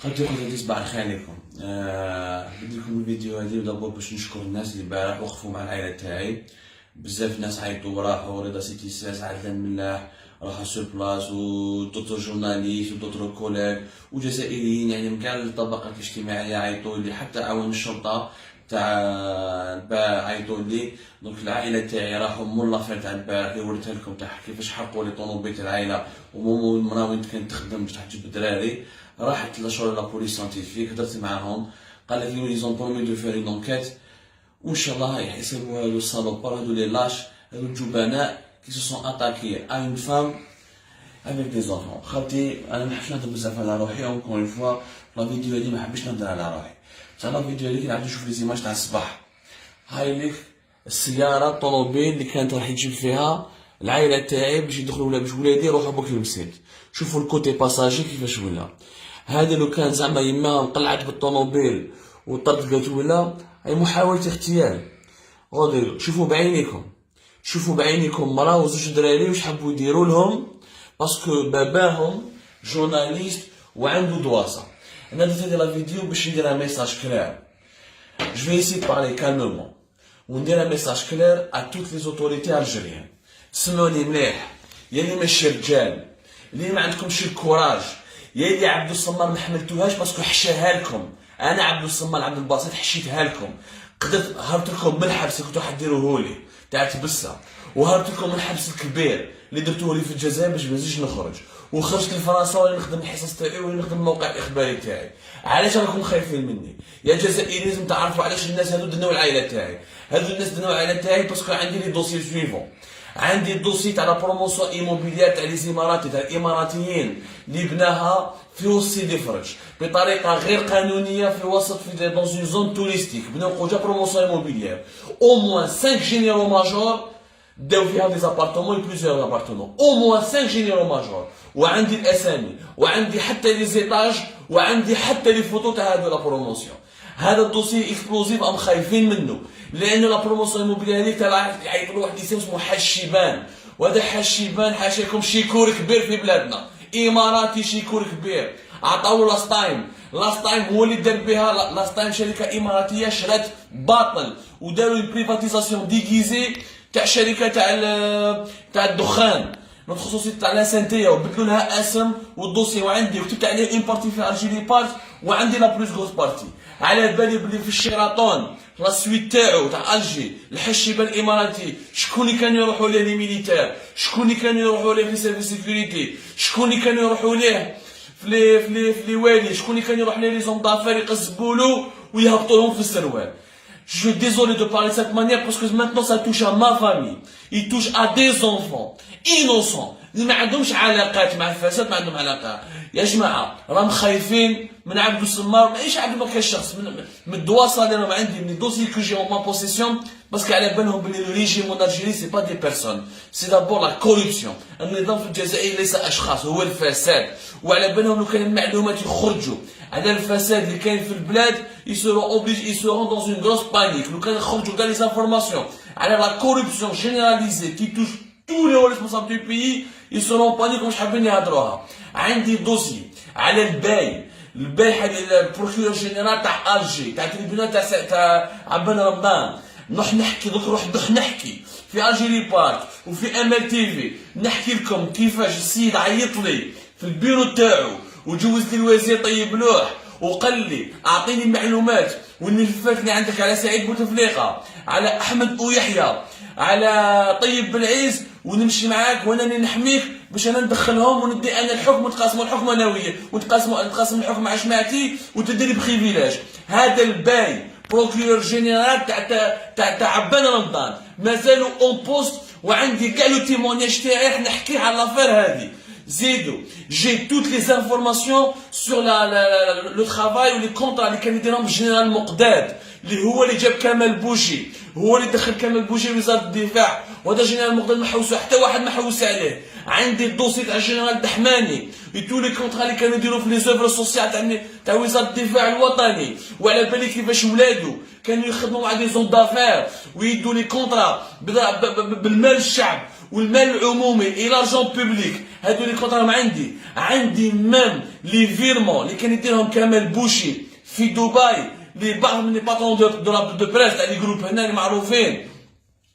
خالتي خواتاتي صباح الخير عليكم. بدي لكم الفيديو هذه دابا باش نشكر الناس اللي البارح وقفوا مع العائله تاعي. بزاف ناس عيطوا وراحوا، رضا سيتي ساس، عدلان ملاح راحوا سور بلاص، ودوتر جورناليست ودوتر كوليغ وجزائريين، يعني من كاع الطبقات الاجتماعيه عيطوا لي، حتى عوان الشرطه تاع البارح عيطوا لي. دونك العائله تاعي راحوا مول لافير تاع البارح اللي وريتها لكم تاع كيفاش حرقوا لي طونوبيل تاع العائله، وماما المرا وين كانت تخدم باش تحجب الدراري. راحت لشغل لا بوليس سانتيفيك، هدرت معاهم، قال لك لي زون برومي دو فير اون انكيت، وان شاء الله يحسبوا هادو الصالوبار، هادو لي لاش، هادو الجبناء كي سو سون اتاكي ا اون فام افيك دي زونفون. خالتي انا ما نحبش نهضر بزاف على روحي، اونكور اون فوا لا فيديو هادي ما حبيتش نهضر على روحي. تاع لا فيديو هادي كي نعاود نشوف لي زيماج تاع الصباح، هاي ليك السياره الطوموبيل اللي كانت راح يجيب فيها العائله تاعي باش يدخلوا ولا باش ولادي يروحوا بوك المسيد. شوفوا الكوتي باساجي كيفاش ولا. هذا لو كان زعما يما قلعت بالطوموبيل وطردقت ولا هي محاولة اغتيال. غادي شوفوا بعينيكم، شوفوا بعينيكم مرا وزوج دراري واش حبوا يديروا لهم، باسكو باباهم جورناليست وعنده دواسة. انا درت هذه لا فيديو باش ندير ان ميساج كلير. جو في ايسي بارلي كالمومون وندير ان ميساج كلير ا توت لي زوتوريتي الجيريان. سمعوني مليح، يا اللي ماشي رجال، اللي ما عندكمش الكوراج، يا اللي عبد الصمال ما حملتوهاش باسكو حشاها لكم. انا عبد الصمال عبد الباسط حشيتها لكم، قدرت هربت لكم من الحبس اللي كنتو حديروه لي تاع تبسه، وهربت لكم من الحبس الكبير اللي درتوه لي في الجزائر باش ما نزيدش نخرج، وخرجت لفرنسا ولا نخدم الحصص تاعي ولا نخدم الموقع الاخباري تاعي. علاش راكم خايفين مني يا جزائريين؟ لازم تعرفوا علاش الناس هادو دناو العائله تاعي. هادو الناس دناو العائله تاعي باسكو عندي لي دوسي سويفون. عندي الدوسي تاع لا بروموسيون ايموبيليير تاع لي زيماراتي تاع الاماراتيين اللي بناها في وسط سيدي فرج بطريقه غير قانونيه في وسط في دون اون زون توريستيك. بناو قوجا بروموسيون ايموبيليير او موان 5 جينيرو ماجور داو فيها دي زابارتمون بليزيور ابارتمون، او موان 5 جينيرو ماجور، وعندي الاسامي وعندي حتى لي زيتاج وعندي حتى لي فوتو تاع هادو لا بروموسيون. هذا الدوسي اكسبلوزيف ام خايفين منه، لانه لا بروموسيون ايموبيليير هذيك تاع يعيط له واحد الاسم اسمه حاج شيبان، وهذا حاج شيبان حاشاكم شيكور كبير في بلادنا، اماراتي شيكور كبير. عطاو لاست تايم، لاست تايم هو اللي دار بها، لاست تايم شركه اماراتيه شرات باطل وداروا بريفاتيزاسيون ديغيزي تاع شركه تاع الدخان من خصوصية تاع لا سانتيا، وبدلوا لها اسم والدوسي وعندي وكتبت عليه اون بارتي في ارجيلي بارت وعندي لا بلوس غوز بارتي. على بالي بلي في الشيراتون لا سويت تاعو تاع الجي الحشيبه الاماراتي شكون اللي كانوا يروحوا ليه لي ميليتير، شكون اللي كانوا يروحوا ليه في لي سيرفيس سيكوريتي، شكون اللي كانوا يروحوا ليه في لي والي، شكون اللي كانوا يروح ليه لي زون دافير يقزبوا له ويهبطوا لهم في السروال. Je suis désolé de parler de cette manière parce que maintenant ça touche à ma famille. Il touche à des enfants innocents. اللي ما عندهمش علاقات مع الفساد، ما عندهم علاقه. يا جماعه راهم خايفين من عبد الصمار، ماشي عبد ما كان شخص من الدواسه اللي راهم عندي، من الدوسي كو جي اون ما بوسيسيون، باسكو على بالهم بلي لو ريجيم اون الجيري سي با دي بيرسون، سي دابور لا كوريبسيون. النظام في الجزائر ليس اشخاص، هو الفساد. وعلى بالهم لو كان المعلومات يخرجوا على الفساد اللي كاين في البلاد ils seront dans une grosse panique. لو كان يخرجوا كاع لي زانفورماسيون على لا كوريبسيون جينيراليزي qui touche tous les responsables du pays, ils seront en panique ومش حابين يهضروها. عندي دوسي على الباي حق البروكيور جينيرال تاع الجي تاع تريبيونال تاع عبان رمضان. نروح نحكي نروح نحكي في الجيري بارك وفي ام ال تي في، نحكي لكم كيفاش السيد عيط لي في البيرو تاعو وجوز لي الوزير طيب لوح وقال لي اعطيني المعلومات والملفات اللي عندك على سعيد بوتفليقه، على احمد ويحيى، على طيب بالعيز، ونمشي معاك وانا اللي نحميك باش انا ندخلهم وندي انا الحكم ونتقاسموا الحكم انا وياه، ونتقاسم الحكم مع جماعتي وتديري بخيفيلاج. هذا الباي بروكيور جينيرال تاع عبان رمضان مازالوا اون بوست، وعندي كاع لو تيمونياج تاعي راح نحكي على لافير هذه. زيدو جي توت لي زانفورماسيون سور لو ترافاي ولي كونطرا اللي كان يديرهم الجنرال مقداد، اللي هو اللي جاب كمال بوشي، هو اللي دخل كمال بوشي لوزاره الدفاع، وهذا جنرال مقداد ما حوسو حتى واحد ما حوس عليه. عندي الدوسي تاع الجنرال دحماني تو لي كونطرا اللي كانوا يديروا في لي زوفر سوسيال تاع وزاره الدفاع الوطني، وعلى بالي كيفاش ولادو كانوا يخدموا مع دي زون دافير ويدوا لي كونطرا بالمال الشعب والمال العمومي اي لارجون بوبليك. هادو لي كونطرا ما عندي ميم لي فيرمون اللي كان يديرهم كمال بوشي في دبي بعض من لي باترون دو بريس تاع لي جروب هنا اللي معروفين.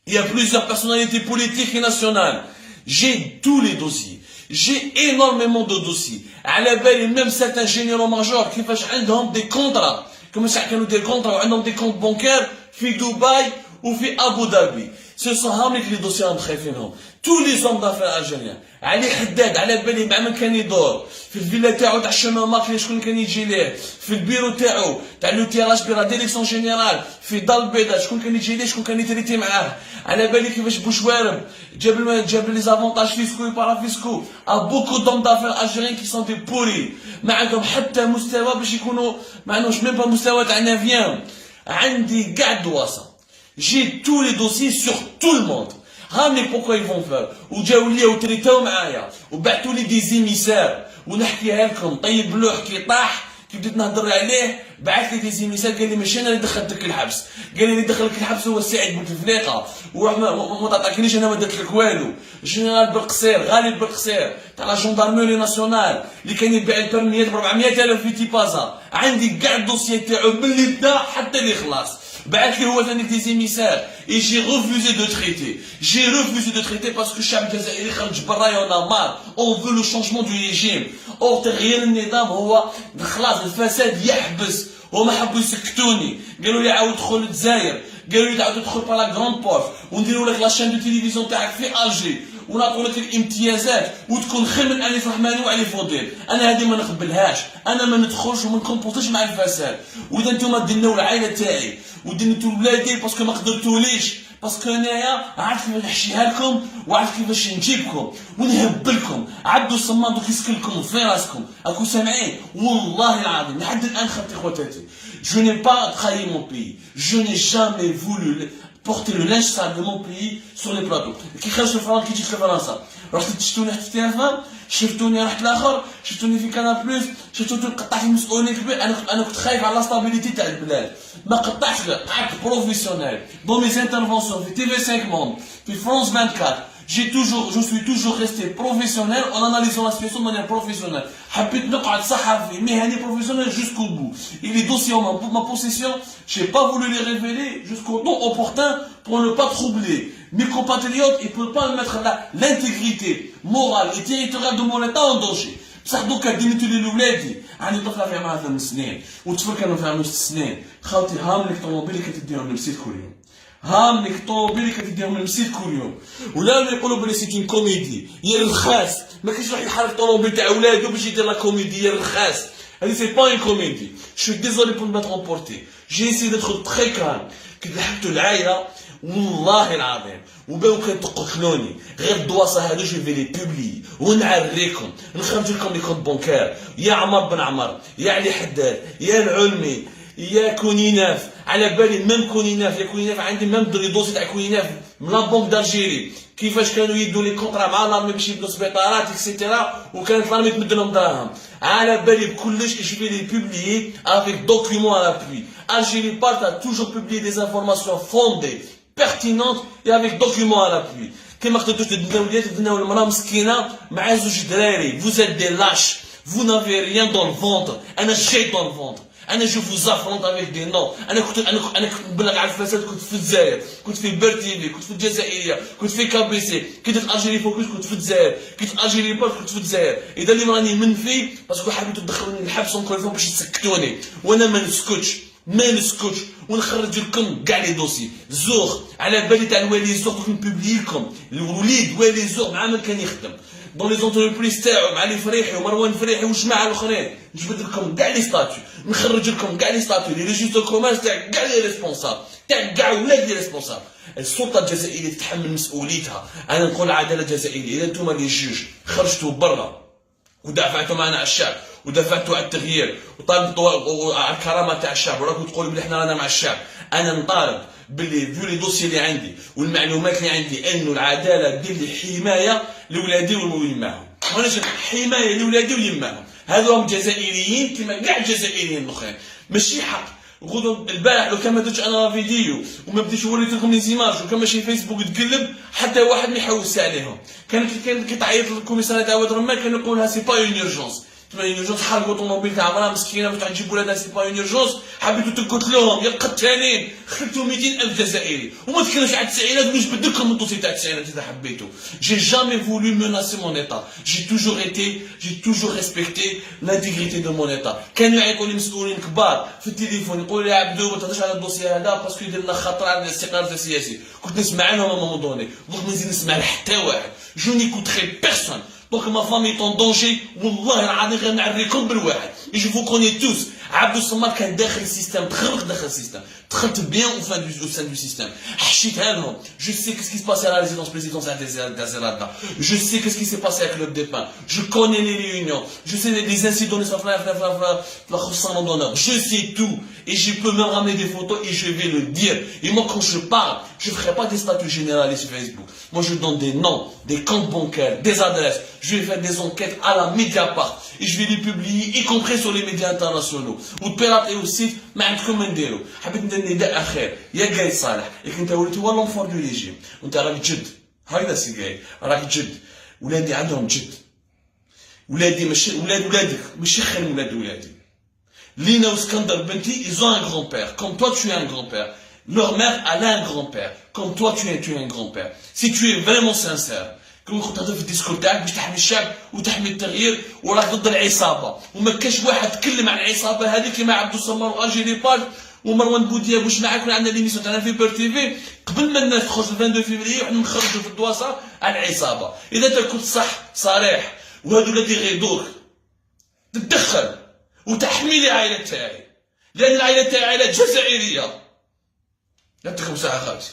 Il y a plusieurs personnalités politiques et nationales. J'ai tous les dossiers. J'ai énormément de dossiers. على بالي même certains généraux majors كيفاش عندهم des contrats. كيفاش كانوا des contrats وعندهم des comptes bancaires في دبي وفي أبو ظبي. Ce sont هامليك لي دوسيي راهم خايفينهم. tous les hommes d'affaires algériens. علي حداد على بالي مع من كان يدور في الفيلا تاعو تاع الشمال ماكلي شكون كان يجي ليه، في البيرو تاعو تاع لو تيراج بيرا ديريكسيون جينيرال في دار البيضاء شكون كان يجي ليه، شكون كان يتريتي معاه. على بالي كيفاش بوشوارب جاب لي زافونتاج فيسكو وبارا فيسكو ا بوكو دوم دافير الجيريان كي سون دي بوري، ما عندهم حتى مستوى باش يكونوا، ما عندهمش ميم با مستوى تاع نافيان. عندي كاع الدواسه. جي تو لي دوسيي سور تو الموند. هامي بوكو يفون فار وجاو ليا وتريتاو معايا وبعثوا لي دي زيميسار ونحكيها لكم. طيب لوح كي طاح كي بديت نهضر عليه بعث لي دي زيميسار قال لي ماشي انا اللي دخلتك الحبس، قال لي اللي دخلك الحبس هو سعيد بوتفليقه وراح ما تعطينيش انا ما درت لك والو. جنرال بالقصير غالب بالقصير تاع لا جوندارموري ناسيونال اللي كان يبيع البرميات ب 400,000 في تيبازا. عندي كاع الدوسيي تاعو من اللي بدا حتى اللي خلاص. بعث لي هو ثاني دي زيميسار اي جي ريفوزي دو تريتي. جي ريفوزي دو تريتي باسكو الشعب الجزائري خرج برا يونا مار اون فو لو شونجمون دو ريجيم. اور تغيير النظام هو خلاص الفساد يحبس. هما حبوا يسكتوني، قالوا لي عاود دخل للجزائر، قالوا لي تعاود تدخل بار لا غراند بورت ونديروا لك لاشين دو تيليفزيون تاعك في الجي ونعطوا لك الامتيازات وتكون خير من علي فهماني وعلي فضيل. انا هذه ما نقبلهاش، انا ما ندخلش وما نكونبورتيش مع الفساد. واذا نتوما دناو العائله تاعي ودنيتو ولادي باسكو ما قدرتوليش، باسكو انايا عارف كيفاش نحشيها لكم وعارف كيفاش نجيبكم ونهبلكم. عبدو الصمام دوك يسكنكم في راسكم. راكم سامعين؟ والله العظيم لحد الان خالتي خواتاتي je n'ai pas trahi mon pays. Je n'ai jamais voulu porter le linge sale de mon pays sur les plateaux. كي خرجت لفرنسا كي جيت لفرنسا رحت شفتوني حتى في تلفزيون، شفتوني رحت لاخر، شفتوني في كانال بلوس، شفتوني قطعت مسؤولين كبير. انا كنت خايف على لاستابيليتي تاع البلاد، ما قطعتش، قعدت بروفيسيونيل دون مي انترفونسيون في تي في 5 موند في فرانس 24. je suis toujours resté professionnel en analysant la situation de manière professionnelle. حبيت نقعد صحفي مهني professionnel jusqu'au bout. Et les dossiers en ma possession, j'ai pas voulu les révéler jusqu'au temps opportun pour ne pas troubler mes compatriotes et pour ne pas mettre l'intégrité morale et territoriale de mon état en danger. بصح دوكا دينيتو لي لولادي عندي طفله فيها معها 8 سنين وطفل كانوا فيها نص سنين. خاوتي هاملك طوموبيل كتديهم للمسيت كل يوم، هاملك طوموبيل كتديهم للمسيت كل يوم. ولا يقولوا بلي سيت اون كوميدي يا الرخاص، ما كاينش واحد يحرك طوموبيل تاع ولادو باش يدير لا كوميدي يا الرخاص. هذه سي با اون كوميدي. جو ديزولي بور ماتر امبورتي. جي اسي دتر تري كالم. كي لحقتو العايله والله العظيم وباو كتقتلوني غير الدواسه هادو جو في لي بوبلي ونعريكم نخرج لكم لي كونت بونكار. يا عمر بن عمر، يا علي حداد، يا العلمي، يا كونيناف. على بالي ميم كونيناف، يا كونيناف عندي ميم دو لي دوسي تاع كونيناف من لا بونك دالجيري كيفاش كانوا يدوا لي كونطرا مع لارمي باش يبنوا سبيطارات اكسيتيرا وكانت لارمي تمد لهم دراهم. على بالي بكلش جو في لي بوبلي افيك دوكيومون على لابوي. Algérie Part a toujours publié des informations fondées, pertinentes et avec documents à l'appui. كما خدتوش تدناو اليد تدناو المراه مسكينه مع زوج دراري. Vous êtes des lâches, vous n'avez rien dans le ventre. انا شيء dans le ventre. انا جو فوز افرونت افيك دي نو. انا كنت نبلغ على الفساد. كنت في الجزائر، كنت في بيرتيفي، كنت في الجزائريه، كنت في كابيسي، كنت في الجيري فوكس، كنت في الجزائر، كنت في الجيري بارت، كنت في الجزائر. اذا اللي راني منفي باسكو حبيتو تدخلوني الحبس اونكور باش تسكتوني وانا ما نسكتش ونخرج لكم كاع لي دوسي. زوغ على بالي تاع الوالي زوغ دوك نبوبلي لكم الوليد والي زوغ مع من كان يخدم دون لي زونتربريز تاعو مع لي فريحي ومروان فريحي والجماعه الاخرين. نجبد لكم كاع لي ستاتيو، نخرج لكم كاع لي ستاتيو لي ريجيستر كوماس تاع كاع لي ريسبونسابل تاع كاع ولاد لي ريسبونسابل. السلطه الجزائريه تتحمل مسؤوليتها. انا نقول العداله الجزائريه اذا نتوما لي جوج خرجتوا برا ودافعتوا معنا على الشعب، ودافعتوا على التغيير، وطالبتوا على الكرامه تاع الشعب، وراكم تقولوا بلي حنا رانا مع الشعب. انا نطالب باللي فيو لي دوسي اللي عندي والمعلومات اللي عندي انه العداله دير لي حمايه لولادي ويماهم، ماناش حمايه لولادي ويماهم. هذو هم جزائريين كما كاع الجزائريين الاخرين، ماشي حق. غدو البارح لو كان ما درتش انا فيديو وما بديتش وريت لكم لي زيماج وكان ماشي فيسبوك تقلب حتى واحد ما يحوس عليهم. كان كيتعيط للكوميساريات تاع واد الرمال كان يقول لها سي با اون اورجونس، تما اون اورجونس حرقوا طوموبيل تاع مرا مسكينه باش تجيبوا لها سي با اون اورجونس. حبيتوا تقتلوهم يا القتالين، خلتوا 200,000 جزائري وما تكلمش على التسعينات ونجبد لكم الدوسي تاع التسعينات اذا حبيتوا. جي جامي فولو موناسي مون ايتا، جي توجور ريسبكتي لانتيغريتي دو مون ايتا. كانوا يعيطوا لي مسؤولين كبار في التليفون يقولوا لي عبدو ما تهضرش على الدوسي هذا باسكو يدير لنا خطر على الاستقرار السياسي. كنت نسمع لهم à un moment donné، دوك ما نزيد نسمع لحتى واحد. جو نيكوتري بيرسون. Donc ma femme est en danger. والله العظيم غير نعريكم بالواحد. Et je vous connais tous. عبدو الصماد كان داخل السيستم، تخرق داخل السيستم، دخلت بيان au sein du système. حشيتها لهم. Je sais qu'est-ce qui se passe à la résidence présidentielle d'Azerada. Je sais qu'est-ce qui s'est passé avec le Club des Pins. Je connais les réunions. Je sais les incidents de la Khossanan d'honneur. Je sais tout. Et je peux même ramener des photos et je vais le dire. Et moi quand je parle, je ne ferai pas des statuts généralistes sur Facebook. Moi je donne des noms, des comptes bancaires, des adresses. Je vais faire des enquêtes à la Mediapart. Et je vais les publier, y compris sur les médias internationaux. وتبيراتي والسيت ما عندكم ما نديرو. حبيت ندير نداء اخير يا قايد صالح، ياك انت وليتي هو لونفور دو ريجيم وانت راك جد. هكذا سي قايد راك جد. ولادي عندهم جد. ولادي ماشي ولادك ماشي خير من ولادي. Lina ou Skandar Benti, ils ont un grand-père. Comme toi, tu es un grand-père. Leur mère, elle a un grand-père. Comme toi, tu es un grand-père. Si tu es vraiment sincère, كون كنت تهضر في الديسكور تاعك باش تحمي الشعب وتحمي التغيير وراك ضد العصابه، وما كاش واحد تكلم عن العصابه هذيك كيما عبدو الصمار واجي لي باج ومروان بودياب واش معاك. كنا عندنا ليميسيون تاعنا في بير تي في قبل ما الناس تخرج 22 فبراير وحنا نخرجوا في الدواسه على العصابه. اذا انت كنت صح صريح وهادو الذي يغيضوك تتدخل وتحمي لي العائله تاعي، لان العائله تاعي عائله جزائريه. يعطيكم ساعه خالتي.